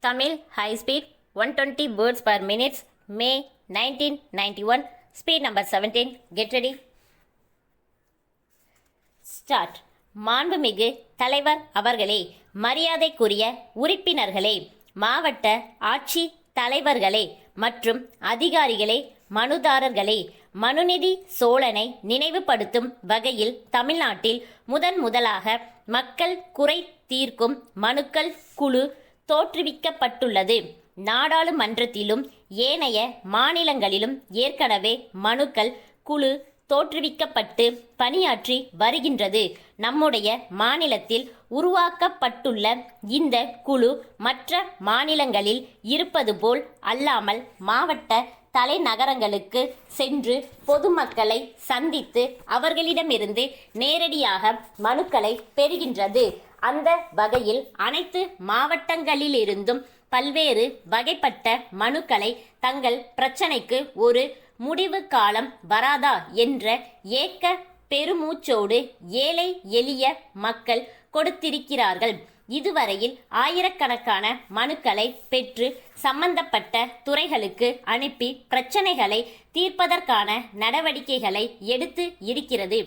Tamil high speed 120 words per minute, May 1991, speed number 17. Get ready. Start. மாண்புமிகு தலைவர் அவர்களே, மரியாதைக்குரிய உறுப்பினர்களே, மாவட்ட ஆட்சி தலைவர்களே மற்றும் அதிகாரிகளே, மனுதாரர்களே, மனுநீதி சோழனை நினைவுபடுத்தும் வகையில் தமிழ்நாட்டில் முதலாக மக்கள் குறை தீர்க்கும் மனுக்கள் குழு தோற்றுவிக்கப்பட்டுள்ளது. நாடாளுமன்றத்திலும் ஏனைய மாநிலங்களிலும் ஏற்கனவே மனுக்கள் குழு தோற்றுவிக்கப்பட்டு பணியாற்றி வருகின்றது. நம்முடைய மாநிலத்தில் உருவாக்கப்பட்டுள்ள இந்த குழு மற்ற மாநிலங்களில் இருப்பது போல் அல்லாமல் மாவட்ட தலைநகரங்களுக்கு சென்று பொதுமக்களை சந்தித்து அவர்களிடமிருந்து நேரடியாக மனுக்களை பெறுகின்றது. அந்த வகையில் அனைத்து மாவட்டங்களிலிருந்தும் பல்வேறு வகைப்பட்ட மனுக்களை தங்கள் பிரச்சனைக்கு ஒரு முடிவு காலம் வராதா என்ற ஏக்க பெருமூச்சோடு ஏழை எளிய மக்கள் கொடுத்திருக்கிறார்கள். இதுவரையில் ஆயிரக்கணக்கான மனுக்களை பெற்று சம்பந்தப்பட்ட துறைகளுக்கு அனுப்பி பிரச்சனைகளை தீர்ப்பதற்கான நடவடிக்கைகளை எடுத்து இருக்கிறது.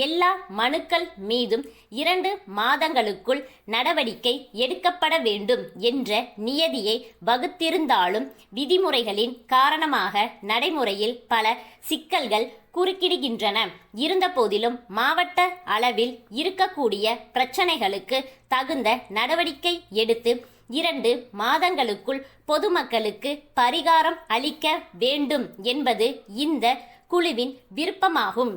எல்லா மனுக்கள் மீதும் 2 மாதங்களுக்குள் நடவடிக்கை எடுக்கப்பட வேண்டும் என்ற நியதியை வகுத்திருந்தாலும் விதிமுறைகளின் காரணமாக நடைமுறையில் பல சிக்கல்கள் குறுக்கிடுகின்றன. இருந்தபோதிலும் மாவட்ட அளவில் இருக்கக்கூடிய பிரச்சனைகளுக்கு தகுந்த நடவடிக்கை எடுத்து 2 மாதங்களுக்குள் பொதுமக்களுக்கு பரிகாரம் அளிக்க வேண்டும் என்பது இந்த குழுவின் விருப்பமாகும்.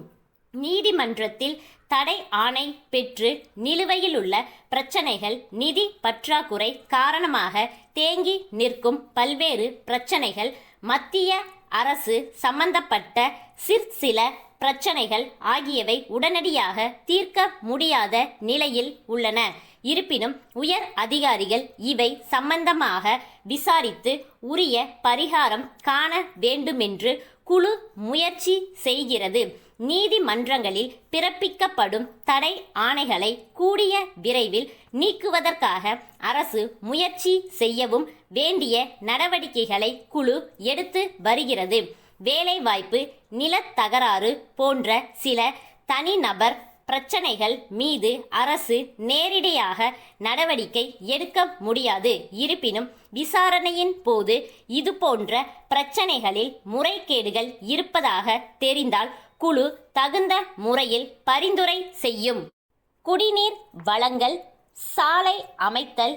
நீதிமன்றத்தில் தடை ஆணை பெற்று நிலுவையில் உள்ள பிரச்சனைகள், நிதி பற்றாக்குறை காரணமாக தேங்கி நிற்கும் பல்வேறு பிரச்சனைகள், மத்திய அரசு சம்பந்தப்பட்ட சிற்சில பிரச்சனைகள் ஆகியவை உடனடியாக தீர்க்க முடியாத நிலையில் உள்ளன. இருப்பினும் உயர் அதிகாரிகள் இவை சம்பந்தமாக விசாரித்து உரிய பரிகாரம் காண வேண்டுமென்று குழு முயற்சி செய்கிறது. நீதிமன்றங்களில் பிறப்பிக்கப்படும் தடை ஆணைகளை கூடிய விரைவில் நீக்குவதற்காக அரசு முயற்சி செய்யவும் வேண்டிய நடவடிக்கைகளை குழு எடுத்து வருகிறது. வேலைவாய்ப்பு, நிலத்தகராறு போன்ற சில தனிநபர் பிரச்சனைகள் மீது அரசு நேரடியாக நடவடிக்கை எடுக்க முடியாது. இருப்பினும் விசாரணையின் போது இதுபோன்ற பிரச்சனைகளில் முறைகேடுகள் இருப்பதாக தெரிந்தால் குழு தகுந்த முறையில் பரிந்துரை செய்யும். குடிநீர் வழங்கல், சாலை அமைத்தல்,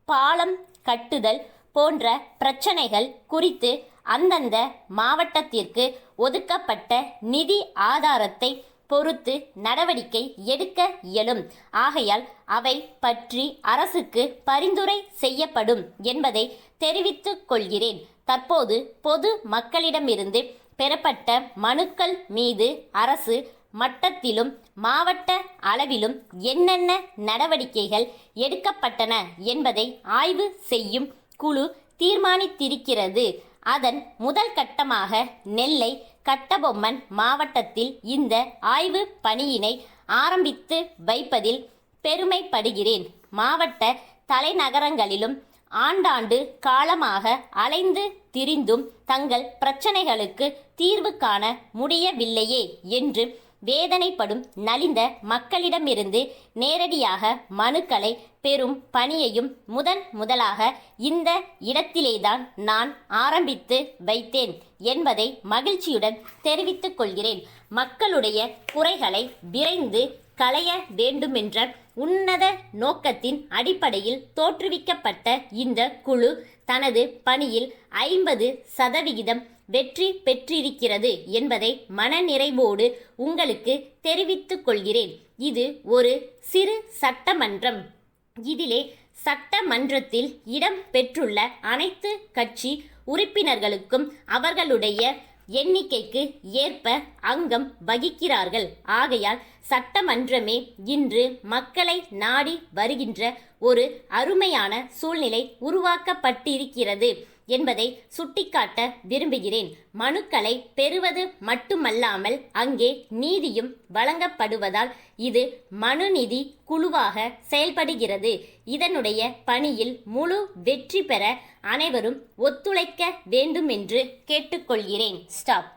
பாலம் கட்டுதல் போன்ற பிரச்சனைகள் குறித்து அந்தந்த மாவட்டத்திற்கு ஒதுக்கப்பட்ட நிதி ஆதாரத்தை பொறுத்து நடவடிக்கை எடுக்க இயலும். ஆகையால் அவை பற்றி அரசுக்கு பரிந்துரை செய்யப்படும் என்பதை தெரிவித்துக் கொள்கிறேன். தற்போது பொது மக்களிடமிருந்து பெறப்பட்ட மனுக்கள் மீது அரசு மட்டத்திலும் மாவட்ட அளவிலும் என்னென்ன நடவடிக்கைகள் எடுக்கப்பட்டன என்பதை ஆய்வு செய்யும் குழு தீர்மானித்திருக்கிறது. அதன் முதல் கட்டமாக நெல்லை, கட்டபொம்மன் மாவட்டத்தில் இந்த ஆய்வு பணியினை ஆரம்பித்து வைப்பதில் பெருமைப்படுகிறேன். மாவட்ட தலைநகரங்களிலும் ஆண்டாண்டு காலமாக அலைந்து திரிந்தும் தங்கள் பிரச்சனைகளுக்கு தீர்வு காண முடியவில்லையே என்று வேதனைப்படும் நலிந்த மக்களிடமிருந்து நேரடியாக மனுக்களை பெறும் பணியையும் முதலாக இந்த இடத்திலேதான் நான் ஆரம்பித்து வைத்தேன் என்பதை மகிழ்ச்சியுடன் தெரிவித்துக் கொள்கிறேன். மக்களுடைய குறைகளை விரைந்து களைய வேண்டுமென்ற உன்னத நோக்கத்தின் அடிப்படையில் தோற்றுவிக்கப்பட்ட இந்த குழு தனது பணியில் 50% வெற்றி பெற்றிருக்கிறது என்பதை மனநிறைவோடு உங்களுக்கு தெரிவித்துக் கொள்கிறேன். இது ஒரு சிறு சட்டமன்றம். இதிலே சட்டமன்றத்தில் இடம் பெற்றுள்ள அனைத்து கட்சி உறுப்பினர்களுக்கும் அவர்களுடைய எண்ணிக்கைக்கு ஏற்ப அங்கம் வகிக்கிறார்கள். ஆகையால் சட்டமன்றமே இன்று மக்களை நாடி வருகின்ற ஒரு அருமையான சூழ்நிலை உருவாக்கப்பட்டிருக்கிறது என்பதை சுட்டிக்காட்ட விரும்புகிறேன். மனுக்களை பெறுவது மட்டுமல்லாமல் அங்கே நீதியும் வழங்கப்படுவதால் இது மனுநீதி குழுவாக செயல்படுகிறது. இதனுடைய பணியில் முழு வெற்றி பெற அனைவரும் ஒத்துழைக்க வேண்டுமென்று கேட்டுக்கொள்கிறேன். ஸ்டாப்.